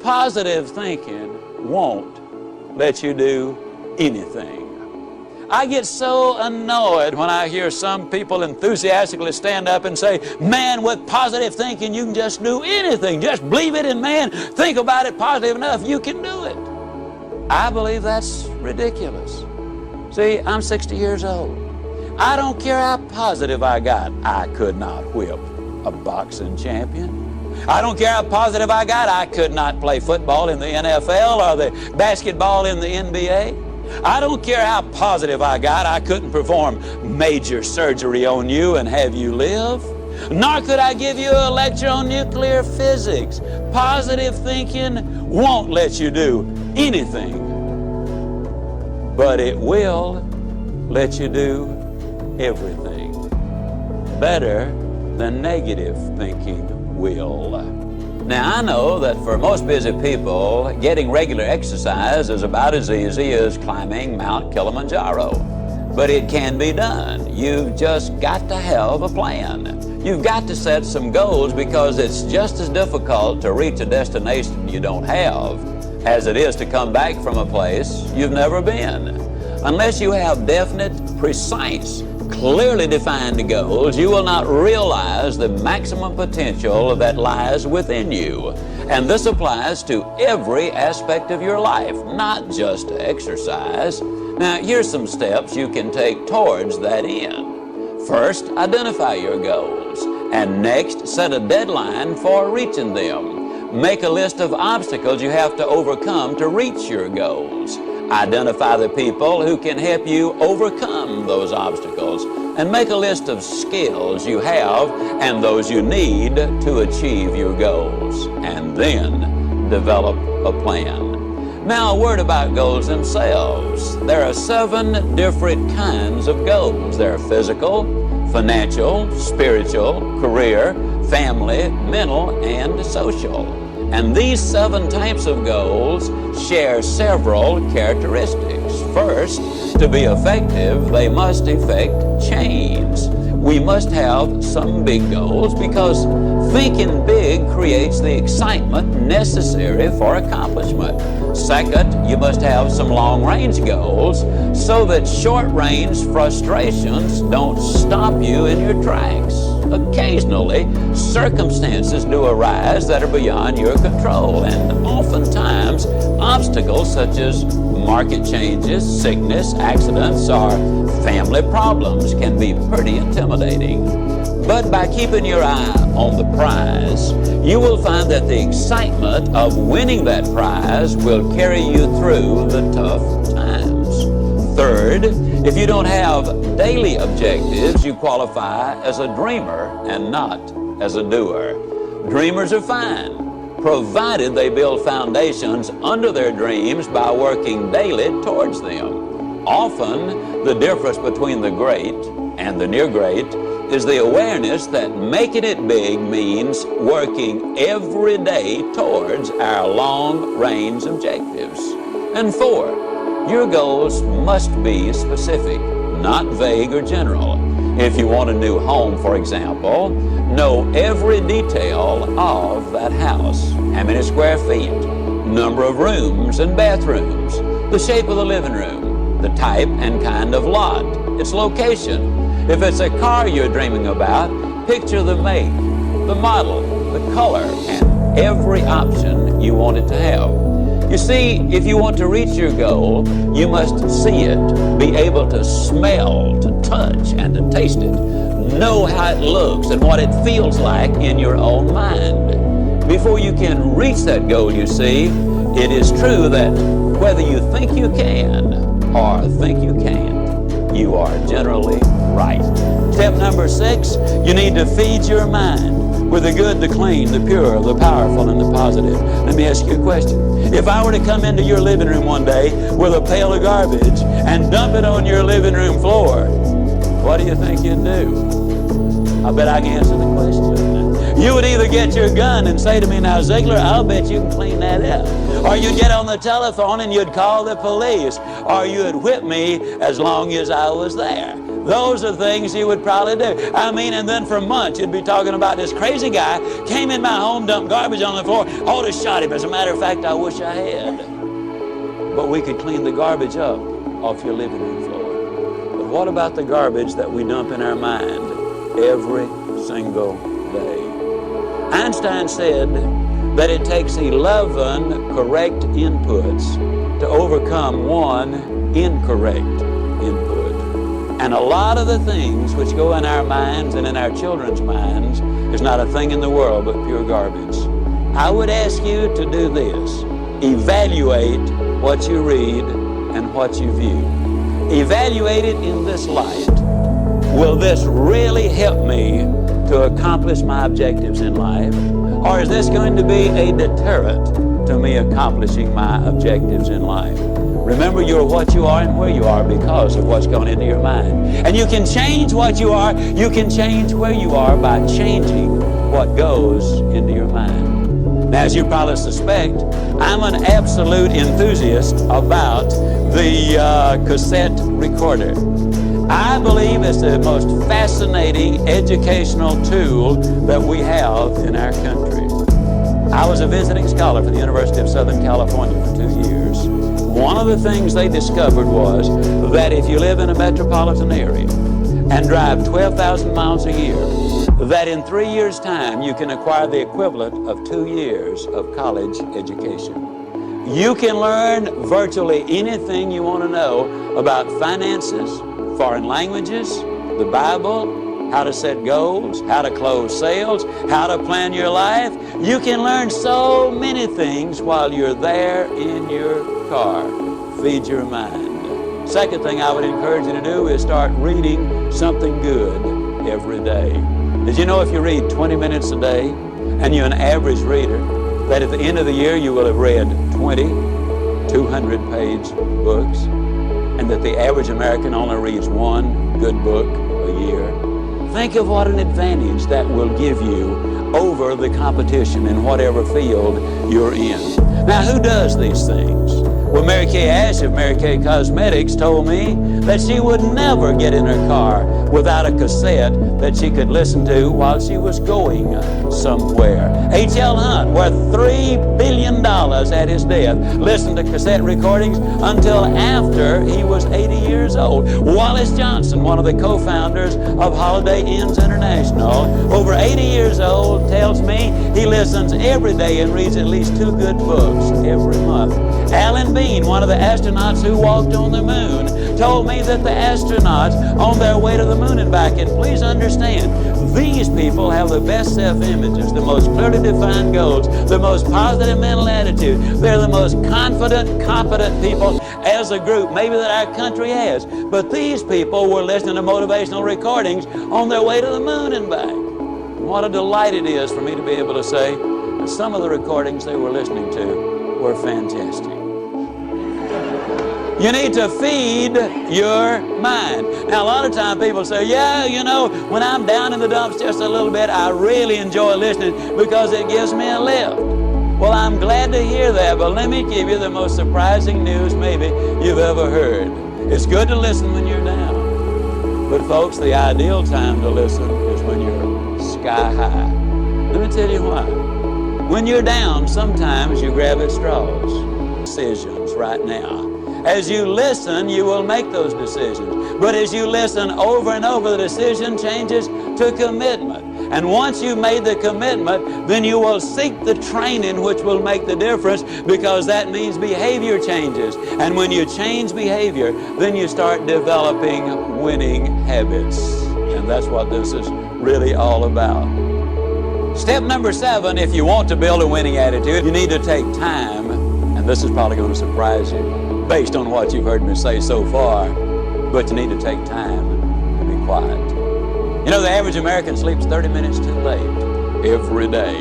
positive thinking won't let you do anything. I get so annoyed when I hear some people enthusiastically stand up and say, man, with positive thinking you can just do anything. Just believe it, and man, think about it positive enough, you can do it. I believe that's ridiculous. See, I'm 60 years old. I don't care how positive I got. I could not whip a boxing champion. I don't care how positive I got. I could not play football in the NFL or the basketball in the NBA. I don't care how positive I got. I couldn't perform major surgery on you and have you live. Nor could I give you a lecture on nuclear physics. Positive thinking won't let you do anything. But it will let you do everything. Better than negative thinking will. Now, I know that for most busy people, getting regular exercise is about as easy as climbing Mount Kilimanjaro. But it can be done. You've just got to have a plan. You've got to set some goals, because it's just as difficult to reach a destination you don't have as it is to come back from a place you've never been. Unless you have definite, precise, clearly defined goals, you will not realize the maximum potential that lies within you. And this applies to every aspect of your life, not just to exercise. Now, here's some steps you can take towards that end. First, identify your goals. And next, set a deadline for reaching them. Make a list of obstacles you have to overcome to reach your goals. Identify the people who can help you overcome those obstacles, and make a list of skills you have and those you need to achieve your goals, and then develop a plan. Now, a word about goals themselves. There are 7 different kinds of goals. There are physical, financial, spiritual, career, family, mental, and social. And these 7 types of goals share several characteristics. First, to be effective, they must effect change. We must have some big goals, because thinking big creates the excitement necessary for accomplishment. Second, you must have some long-range goals so that short-range frustrations don't stop you in your tracks. Occasionally, circumstances do arise that are beyond your control, and oftentimes obstacles such as market changes, sickness, accidents, or family problems can be pretty intimidating. But by keeping your eye on the prize, you will find that the excitement of winning that prize will carry you through the tough times. Third, if you don't have daily objectives, you qualify as a dreamer and not as a doer. Dreamers are fine, provided they build foundations under their dreams by working daily towards them. Often, the difference between the great and the near great is the awareness that making it big means working every day towards our long-range objectives. And 4, your goals must be specific, not vague or general. If you want a new home, for example, know every detail of that house. How many square feet, number of rooms and bathrooms, the shape of the living room, the type and kind of lot, its location. If it's a car you're dreaming about, picture the make, the model, the color, and every option you want it to have. You see, if you want to reach your goal, you must see it, be able to smell, to touch, and to taste it. Know how it looks and what it feels like in your own mind. Before you can reach that goal, you see, it is true that whether you think you can or think you can't, you are generally right. Step number 6, you need to feed your mind with the good, the clean, the pure, the powerful, and the positive. Let me ask you a question. If I were to come into your living room one day with a pail of garbage and dump it on your living room floor, what do you think you'd do? I bet I can answer the question. You would either get your gun and say to me, now Ziegler, I'll bet you can clean that up. Or you'd get on the telephone and you'd call the police. Or you'd whip me as long as I was there. Those are things you would probably do. I mean, and then for months you'd be talking about this crazy guy came in my home, dumped garbage on the floor, ought to shot him. As a matter of fact, I wish I had. But we could clean the garbage up off your living room floor. But what about the garbage that we dump in our mind every single day? Einstein said that it takes 11 correct inputs to overcome one incorrect input. And a lot of the things which go in our minds and in our children's minds is not a thing in the world but pure garbage. I would ask you to do this. Evaluate what you read and what you view. Evaluate it in this light. Will this really help me to accomplish my objectives in life? Or is this going to be a deterrent to me accomplishing my objectives in life? Remember, you're what you are and where you are because of what's going into your mind. And you can change what you are, you can change where you are by changing what goes into your mind. Now, as you probably suspect, I'm an absolute enthusiast about the cassette recorder. I believe it's the most fascinating educational tool that we have in our country. I was a visiting scholar for the University of Southern California for 2 years. One of the things they discovered was that if you live in a metropolitan area and drive 12,000 miles a year, that in 3 years' time you can acquire the equivalent of 2 years of college education. You can learn virtually anything you want to know about finances, foreign languages, the Bible, how to set goals, how to close sales, how to plan your life. You can learn so many things while you're there in your car. Feed your mind. Second thing I would encourage you to do is start reading something good every day. Did you know if you read 20 minutes a day and you're an average reader, that at the end of the year you will have read 20 200-page books, and that the average American only reads one good book a year? Think of what an advantage that will give you over the competition in whatever field you're in. Now, who does these things? Well, Mary Kay Ash of Mary Kay Cosmetics told me that she would never get in her car without a cassette that she could listen to while she was going somewhere. H.L. Hunt, worth $3 billion at his death, listened to cassette recordings until after he was 80 years old. Wallace Johnson, one of the co-founders of Holiday Inns International, over 80 years old, tells me he listens every day and reads at least 2 good books every month. Alan Bean, one of the astronauts who walked on the moon, told me that the astronauts on their way to the moon and back, and please understand, these people have the best self-images, the most clearly defined goals, the most positive mental attitude. They're the most confident, competent people as a group maybe that our country has. But these people were listening to motivational recordings on their way to the moon and back. What a delight it is for me to be able to say that some of the recordings they were listening to were fantastic. You need to feed your mind. Now, a lot of times people say, yeah, you know, when I'm down in the dumps just a little bit, I really enjoy listening because it gives me a lift. Well, I'm glad to hear that, but let me give you the most surprising news maybe you've ever heard. It's good to listen when you're down. But folks, the ideal time to listen is when you're sky high. Let me tell you why. When you're down, sometimes you grab at straws. Decisions right now. As you listen, you will make those decisions. But as you listen over and over, the decision changes to commitment. And once you've made the commitment, then you will seek the training which will make the difference, because that means behavior changes. And when you change behavior, then you start developing winning habits. And that's what this is really all about. Step number 7, if you want to build a winning attitude, you need to take time, and this is probably going to surprise you based on what you've heard me say so far, but you need to take time to be quiet. You know, the average American sleeps 30 minutes too late every day.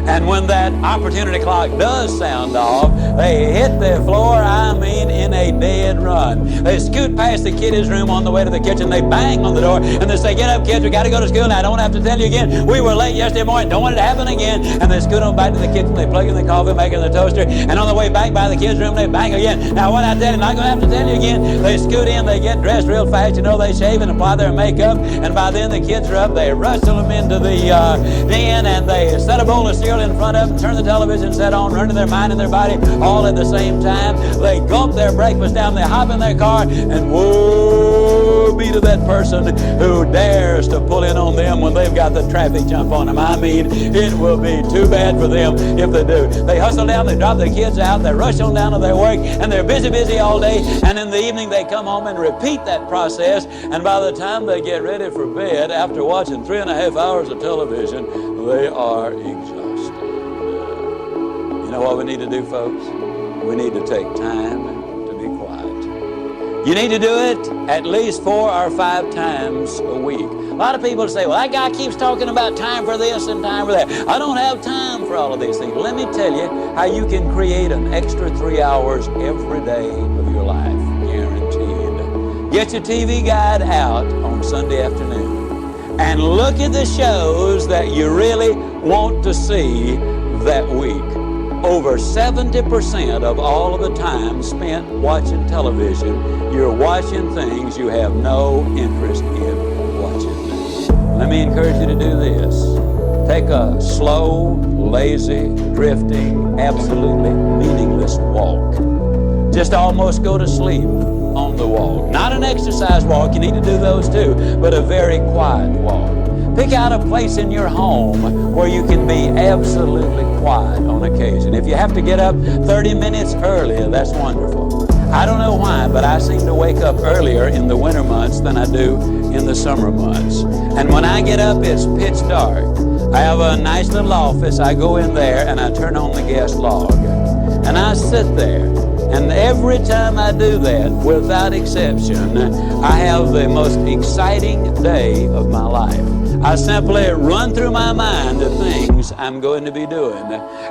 And when that opportunity clock does sound off, they hit the floor, in a dead run. They scoot past the kiddies' room on the way to the kitchen. They bang on the door, and they say, "Get up, kids, we got to go to school now. I don't have to tell you again. We were late yesterday morning. Don't want it to happen again." And they scoot on back to the kitchen. They plug in the coffee maker in the toaster, and on the way back by the kids' room, they bang again. "Now, what I tell you, not going to have to tell you again." They scoot in, they get dressed real fast. They shave and apply their makeup, and by then the kids are up. They rustle them into the den, and they set a bowl of cereal in front of them, turn the television set on, run to their mind and their body all at the same time. They gulp their breakfast down, they hop in their car, and woe be to that person who dares to pull in on them when they've got the traffic jump on them. It will be too bad for them if they do. They hustle down, they drop their kids out, they rush on down to their work, and they're busy all day, and in the evening they come home and repeat that process, and by the time they get ready for bed, after watching 3.5 hours of television, they are exhausted. You know what we need to do, folks? We need to take time to be quiet. You need to do it at least 4 or 5 times a week. A lot of people say, "Well, that guy keeps talking about time for this and time for that. I don't have time for all of these things." Let me tell you how you can create an extra 3 hours every day of your life, guaranteed. Get your TV guide out on Sunday afternoon and look at the shows that you really want to see that week. Over 70% of all of the time spent watching television, you're watching things you have no interest in watching. Let me encourage you to do this. Take a slow, lazy, drifting, absolutely meaningless walk. Just almost go to sleep on the walk. Not an exercise walk, you need to do those too, but a very quiet walk. Pick out a place in your home where you can be absolutely quiet on occasion. If you have to get up 30 minutes earlier, that's wonderful. I don't know why, but I seem to wake up earlier in the winter months than I do in the summer months. And when I get up, it's pitch dark. I have a nice little office. I go in there and I turn on the gas log. And I sit there. And every time I do that, without exception, I have the most exciting day of my life. I simply run through my mind the things I'm going to be doing.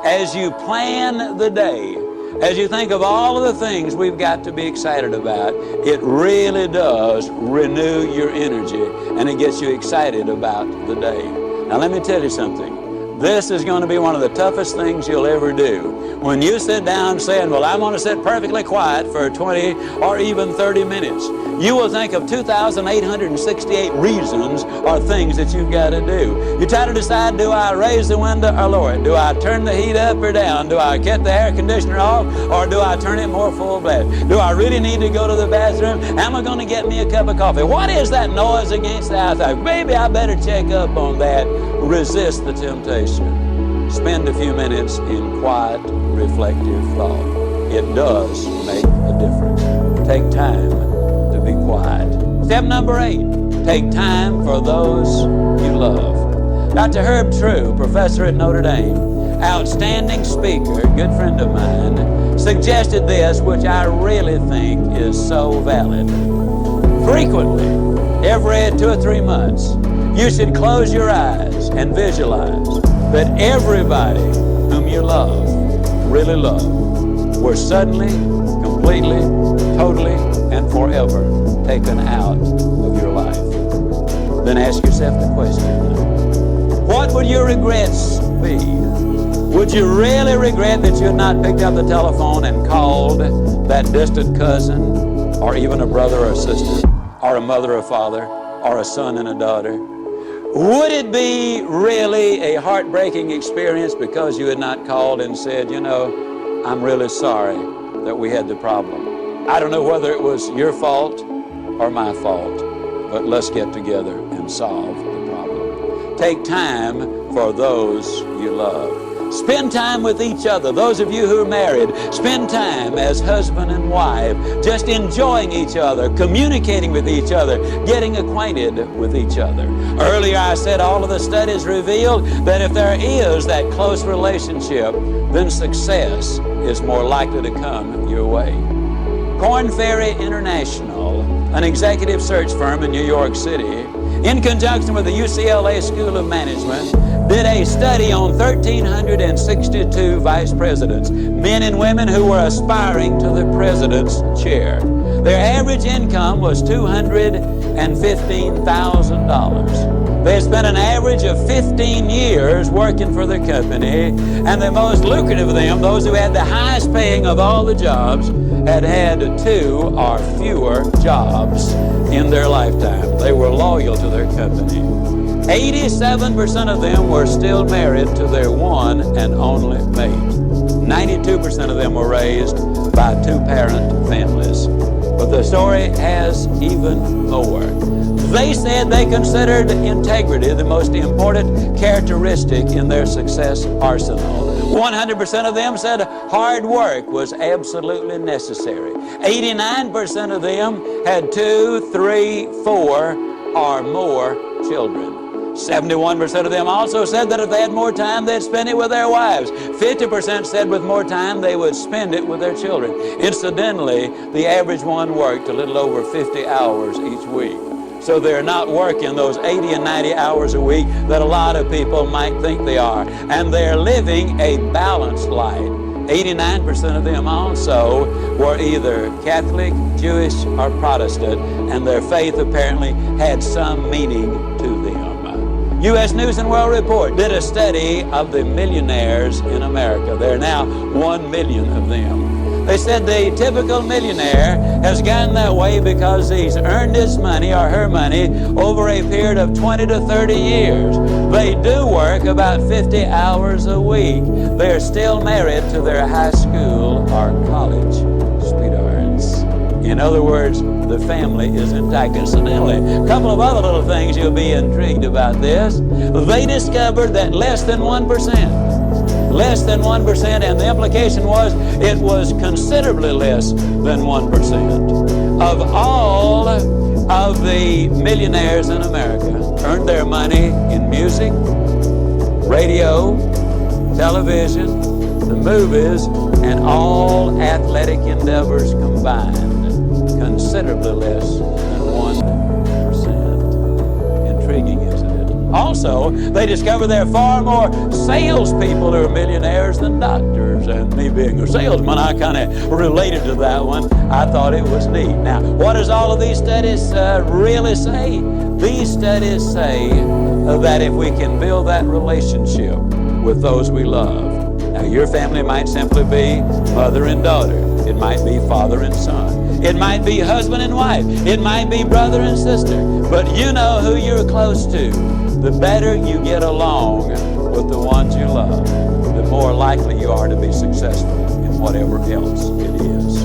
As you plan the day, as you think of all of the things we've got to be excited about, it really does renew your energy and it gets you excited about the day. Now let me tell you something. This is going to be one of the toughest things you'll ever do. When you sit down saying, "Well, I'm going to sit perfectly quiet for 20 or even 30 minutes, you will think of 2,868 reasons or things that you've got to do. You try to decide, do I raise the window or lower it? Do I turn the heat up or down? Do I cut the air conditioner off or do I turn it more full blast? Do I really need to go to the bathroom? Am I going to get me a cup of coffee? What is that noise against the outside? Maybe I better check up on that." Resist the temptation. Spend a few minutes in quiet, reflective thought. It does make a difference. Take time to be quiet. Step number 8, take time for those you love. Dr. Herb True, professor at Notre Dame, outstanding speaker, good friend of mine, suggested this, which I really think is so valid. Frequently, every 2 or 3 months, you should close your eyes and visualize that everybody whom you love, really love, were suddenly, completely, totally, and forever taken out of your life. Then ask yourself the question, what would your regrets be? Would you really regret that you had not picked up the telephone and called that distant cousin, or even a brother or a sister, or a mother or father, or a son and a daughter? Would it be really a heartbreaking experience because you had not called and said, "I'm really sorry that we had the problem. I don't know whether it was your fault or my fault, but let's get together and solve the problem." Take time for those you love. Spend time with each other. Those of you who are married, spend time as husband and wife, just enjoying each other, communicating with each other, getting acquainted with each other. Earlier I said all of the studies revealed that if there is that close relationship, then success is more likely to come your way. Korn Ferry International, an executive search firm in New York City, in conjunction with the UCLA School of Management, did a study on 1,362 vice presidents, men and women who were aspiring to the president's chair. Their average income was $215,000. They had spent an average of 15 years working for their company, and the most lucrative of them, those who had the highest paying of all the jobs, had had 2 or fewer jobs in their lifetime. They were loyal to their company. 87% of them were still married to their one and only mate. 92% of them were raised by 2-parent families. But the story has even more. They said they considered integrity the most important characteristic in their success arsenal. 100% of them said hard work was absolutely necessary. 89% of them had 2, 3, 4, or more children. 71% of them also said that if they had more time, they'd spend it with their wives. 50% said with more time, they would spend it with their children. Incidentally, the average one worked a little over 50 hours each week. So they're not working those 80 and 90 hours a week that a lot of people might think they are. And they're living a balanced life. 89% of them also were either Catholic, Jewish, or Protestant, and their faith apparently had some meaning to them. U.S. News and World Report did a study of the millionaires in America. There are now 1 million of them. They said the typical millionaire has gotten that way because he's earned his money or her money over a period of 20 to 30 years. They do work about 50 hours a week. They're still married to their high school or college sweethearts. In other words, the family is intact. Incidentally, a couple of other little things you'll be intrigued about this. They discovered that less than 1%, and the implication was it was considerably less than 1% of all of the millionaires in America earned their money in music, radio, television, the movies, and all athletic endeavors combined. Considerably less than 1%. Intriguing, isn't it? Also, they discovered there are far more salespeople who are millionaires than doctors. And me being a salesman, I kind of related to that one. I thought it was neat. Now, what does all of these studies really say? These studies say that if we can build that relationship with those we love. Now, your family might simply be mother and daughter. It might be father and son. It might be husband and wife. It might be brother and sister. But you know who you're close to. The better you get along with the ones you love, the more likely you are to be successful in whatever else it is.